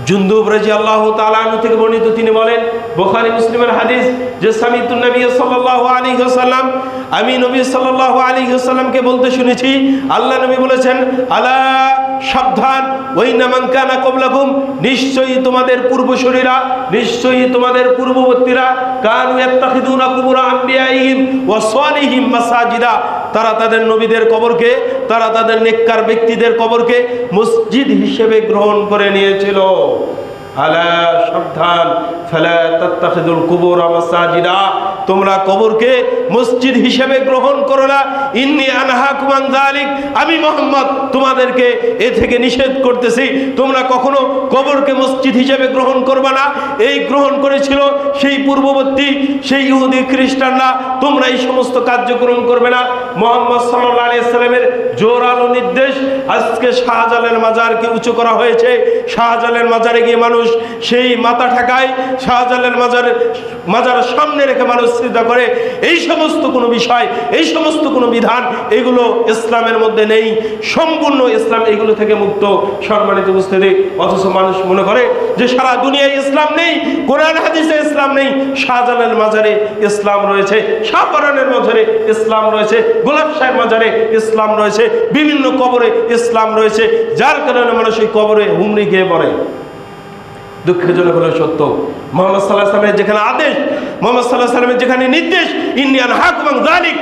জুনদুব রাদিয়াল্লাহু তাআলা আনহু থেকে বর্ণিত, তিনি বলেন, বুখারী মুসলিমের হাদিস, যে সামিতুন নবী সাল্লাল্লাহু আলাইহি ওয়াসাল্লাম, আমি নবী সাল্লাল্লাহু আলাইহি ওয়াসাল্লামকে বলতে শুনেছি, আল্লাহ নবী বলেছেন, আলা সাবধান, ওয়াইনা মান কানা ক্বাবলাকুম, নিশ্চয়ই তোমাদের পূর্বসূরীরা, নিশ্চয়ই তোমাদের পূর্ববর্তীরা, কানু ইয়াত্তাখিযুনা কুবুর আমবিয়াইহিম ওয়া সালিহিম মাসাজিদা, তারা তাদের নবীদের কবরকে, তারা তাদের নেককার ব্যক্তিদের কবরকে মসজিদ হিসেবে গ্রহণ করে নিয়েছিল। আলা সাবধান, ফালা তাত্তাখিযুল কুবুর মাসাজিদা, তোমরা কবরকে মসজিদ হিসেবে গ্রহণ করো না। ইন্নী আনহাকুম আন যালিক, আমি মুহাম্মদ তোমাদেরকে এ থেকে নিষেধ করতেছি, তোমরা কখনো কবরকে মসজিদ হিসেবে গ্রহণ করবে না। এই গ্রহণ করেছিল সেই পূর্ববর্তী সেই ইহুদি খ্রিস্টানরা, তোমরা এই সমস্ত কার্যক্রম করবে না। মুহাম্মদ সাল্লাল্লাহু আলাইহি সাল্লামের জোরালো নির্দেশ। আজকে শাহজালালের মাজারকে উঁচু করা হয়েছে, শাহজালালের মাজারে গিয়ে মানুষ সেই মাথা ঠেকায়, শাহজালালের মাজারের সামনে রেখে মানুষ সিজদা করে। এই সমস্ত কোনো বিষয়, এই সমস্ত কোনো বিধান, এগুলো ইসলামের মধ্যে নেই। সম্পূর্ণ ইসলাম এগুলো থেকে মুক্ত। সম্মানিত উপস্থিতি, অথচ মানুষ মনে করে যে সারা দুনিয়ায় ইসলাম নেই, কোরআন হাদিসে ইসলাম নেই। শাহজালালের মাজারে ইসলাম রয়েছে, শাহপরানের মাজারে ইসলাম রয়েছে, গোলাপ শাহের মাজারে ইসলাম রয়েছে, বিভিন্ন কবরে ইসলাম রয়েছে, যার কারণে মানুষ এই কবরে হুমড়ি খেয়ে পড়ে। দুঃখজনক হলো সত্য, মুহাম্মদ সাল্লাল্লাহু আলাইহি ওয়াসাল্লামের যেখানে আদেশ, মুহাম্মদ সাল্লাল্লাহু আলাইহি ওয়াসাল্লামের যেখানে নির্দেশ, ইন্নী আনহাকুম আন যালিক,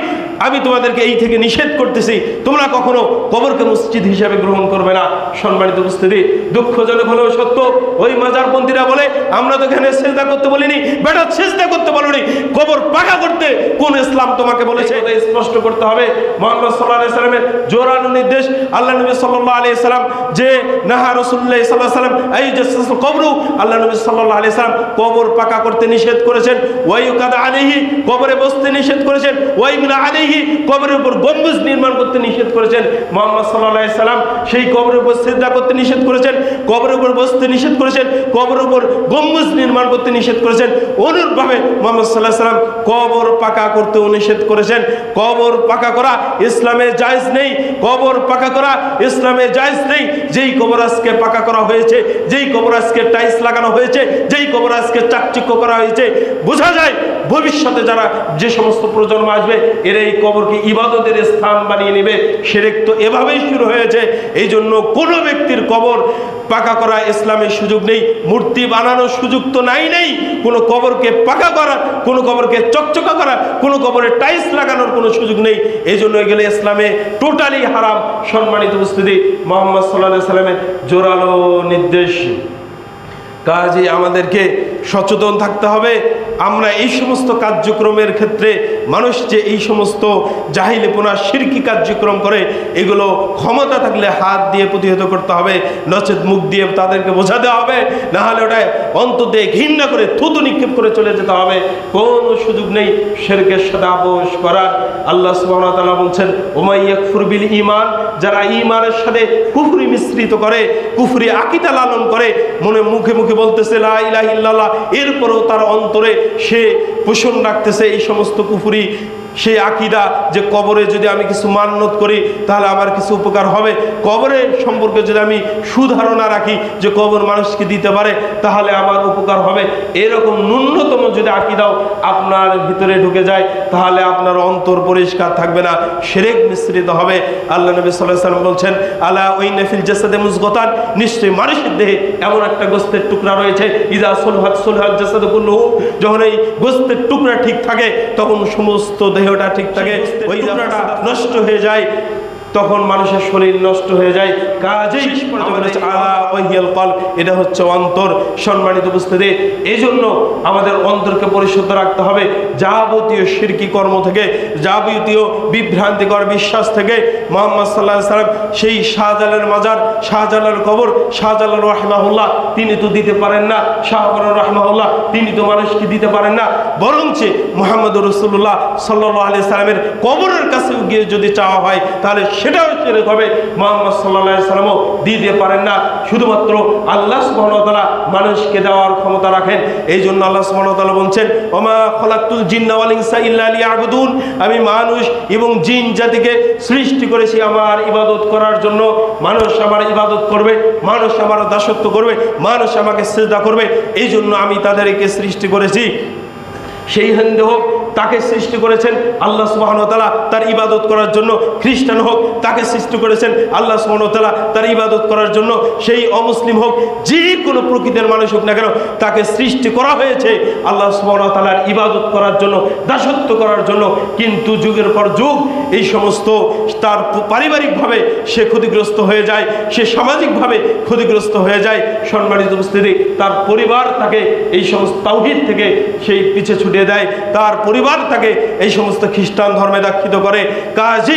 আমি তোমাদেরকে এই থেকে নিষেধ করতেছি, তোমরা কখনো কবরকে মসজিদ হিসাবে গ্রহণ করবে না। সম্মানিত উপস্থিতি, দুঃখজনক হলেও সত্য, ওই মাজারপন্থীরা বলে, আমরা তো এখানে সিজদা করতে বলিনি, বেটা সিজদা করতে বলিনি, কবর পাকা করতে কোন ইসলাম তোমাকে বলেছে? এটা স্পষ্ট করতে হবে। মুহাম্মদ সাল্লাল্লাহু আলাইহি ওয়াসাল্লামের জোরালো নির্দেশ, আল্লাহ নবী সাল্লাল্লাহু আলাইহি ওয়াসাল্লাম যে নাহা রাসূলুল্লাহ সাল্লাল্লাহু আলাইহি ওয়াসাল্লাম এই জাসাসুল কবর, আল্লাহ নবী সাল্লাল্লাহু আলাইহি ওয়াসাল্লাম কবর পাকা করতে নিষেধ করেছেন, ওয়ায়ুকাদা আলাইহি, কবরে বসতে নিষেধ করেছেন, ওয়াইবনা আলাইহি, কবরের উপর গম্বুজ নির্মাণ করতে নিষেধ করেছেন। মুহাম্মদ সাল্লাল্লাহু আলাইহি ওয়াসাল্লাম সেই কবরের উপর সিজদা করতে নিষেধ করেছেন, কবরের উপর বসতে নিষেধ করেছেন, কবরের উপর গম্বুজ নির্মাণ করতে নিষেধ করেছেন। অনুরূপভাবে মুহাম্মদ সাল্লাল্লাহু আলাইহি ওয়াসাল্লাম কবর পাকা করতেও নিষেধ করেছেন। কবর পাকা করা ইসলামে জায়েজ নেই, কবর পাকা করা ইসলামে জায়েজ নেই। যেই কবর আজকে পাকা করা হয়েছে, যেই কবর আজকে টাইলস লাগানো হয়েছে, যেই কবর আজকে চাকচিক্য করা হয়েছে, বোঝা যায় ভবিষ্যতে যারা যে সমস্ত প্রজন্ম আসবে এরা এই কবরকে ইবাদতের স্থান বানিয়ে নেবে। শিরক তো এভাবেই শুরু হয়েছে। এই জন্য কোনো ব্যক্তির কবর পাকা করা ইসলামের সুযোগ নেই, মূর্তি বানানোর সুযোগ তো নাই। কোনো কবরকে পাকা করা, কোনো কবরকে চকচকা করা, কোনো কবরে টাইলস লাগানোর কোনো সুযোগ নেই। এই জন্য এগুলো ইসলামে টোটালি হারাম। সম্মানিত উপস্থিতি, মুহাম্মদ সাল্লাল্লাহু আলাইহি ওয়াসাল্লামের জোরালো নির্দেশ। কাজেই আমাদেরকে সচেতন থাকতে হবে। আমরা এই সমস্ত কার্যক্রমের ক্ষেত্রে মানুষ যে এই সমস্ত জাহিলিপনা শিরকি কার্যক্রম করে, এগুলো ক্ষমতা থাকলে হাত দিয়ে প্রতিহত করতে হবে, নচেত মুখ দিয়ে তাদেরকে বোঝাতে হবে, না হলে ওটা অন্ততে ঘৃণা করে থুতু নিক্ষেপ করে চলে যেতে হবে। কোনো সুযোগ নেই শিরকের সাথে আপোষ করার। আল্লাহ সুবহানাহু ওয়া তাআলা বলছেন, ওমাই ইয়াকফুর বিল ঈমান, যারা ঈমানের সাথে কুফরি মিশ্রিত করে, কুফরি আকীদা লালন করে, মনে মুখে মুখে বলতেছে লা ইলাহা ইল্লাল্লাহ, এরপরেও তার অন্তরে সে পোষণ রাখতেছে এই সমস্ত কুফরি সেই আকীদা যে কবরে যদি আমি কিছু মান্নত করি তাহলে আমার কিছু উপকার হবে, কবরের সম্পর্কে যদি আমি সুধারণা রাখি যে কবর মানুষকে দিতে পারে তাহলে আমার উপকার হবে, এরকম ন্যূনতম যদি আকীদাও আপনার ভিতরে ঢুকে যায় তাহলে আপনার অন্তর পরিষ্কার থাকবে না, শিরক মিশ্রিত হবে। আল্লাহ নবী সাল্লাল্লাহু আলাইহি ওয়াসাল্লাম বলছেন, আলা ওয়াইনা ফিল জাসাদি মুযগাতান, নিশ্চয়ই মানুষের দেহে এমন একটা গোশতের টুকরা রয়েছে, ইযা সুলহাত সুলহাল জাসাদু কুল্লুহু, যখন এই গোশতের টুকরা ঠিক থাকে তখন সমস্ত দেহটা ঠিক থাকে, ওই টুকরাটা নষ্ট হয়ে যায় তখন মানুষের শরীর নষ্ট হয়ে যায়। কাজেই এটা হচ্ছে অন্তর। সম্মানিত উপস্থিতি, এই জন্য আমাদের অন্তরকে পরিশুদ্ধ রাখতে হবে যাবতীয় শিরকি কর্ম থেকে, যাবতীয় বিভ্রান্তিকর বিশ্বাস থেকে। মুহাম্মদ সাল্লাল্লাহু আলাইহি ওয়াসাল্লাম সেই শাহজালালের মাজার, শাহজালালের কবর, শাহজালাল রাহিমাহুল্লাহ তিনি তো দিতে পারেন না, শাহজালাল রাহিমাহুল্লাহ তিনি তো মানুষকে দিতে পারেন না, বরঞ্চ মুহাম্মদুর রাসূলুল্লাহ সাল্লাল্লাহু আলাইহি ওয়াসাল্লামের কবরের কাছে গিয়ে যদি চাওয়া হয় তাহলে সেটাও শিরক হবে। মুহাম্মদ সাল্লাল্লাহু আলাইহি সাল্লামও দিতে পারেন না, শুধুমাত্র আল্লাহ সুবহানাহু ওয়া তাআলা মানুষকে দেওয়ার ক্ষমতা রাখেন। এই জন্য আল্লাহ সুবহানাহু ওয়া তাআলা বলছেন, ওমা খলাকতুল জিন্না ওয়াল ইনসা ইল্লা লিয়াবুদুন, আমি মানুষ এবং জিন জাতিকে সৃষ্টি করেছি আমার ইবাদত করার জন্য। মানুষ আমার ইবাদত করবে, মানুষ আমার দাসত্ব করবে, মানুষ আমাকে সিজদা করবে, এই জন্য আমি তাদেরকে সৃষ্টি করেছি। সেই হিন্দু হোক, তাকে সৃষ্টি করেছেন আল্লাহ সুবহানাহু ওয়া তাআলা তার ইবাদত করার জন্য। খ্রিস্টান হোক, তাকে সৃষ্টি করেছেন আল্লাহ সুবহানাহু ওয়া তাআলা তার ইবাদত করার জন্য। সেই অমুসলিম হোক, যে কোনো প্রকৃতির মানুষ হোক না কেন, তাকে সৃষ্টি করা হয়েছে আল্লাহ সুবহানাহু ওয়া তাআলার ইবাদত করার জন্য, দাসত্ব করার জন্য। কিন্তু যুগের পর যুগ এই সমস্ত তার পারিবারিকভাবে সে ক্ষতিগ্রস্ত হয়ে যায়, সে সামাজিকভাবে ক্ষতিগ্রস্ত হয়ে যায়। সম্মানিত উপস্থিতি, তার পরিবার তাকে এই সমস্ত তাওহীদ থেকে সেই পিছে ছুটিয়ে দেয়, তার পরিবার তাকে এই সমস্ত খ্রিস্টান ধর্মে দীক্ষিত করে। কাজী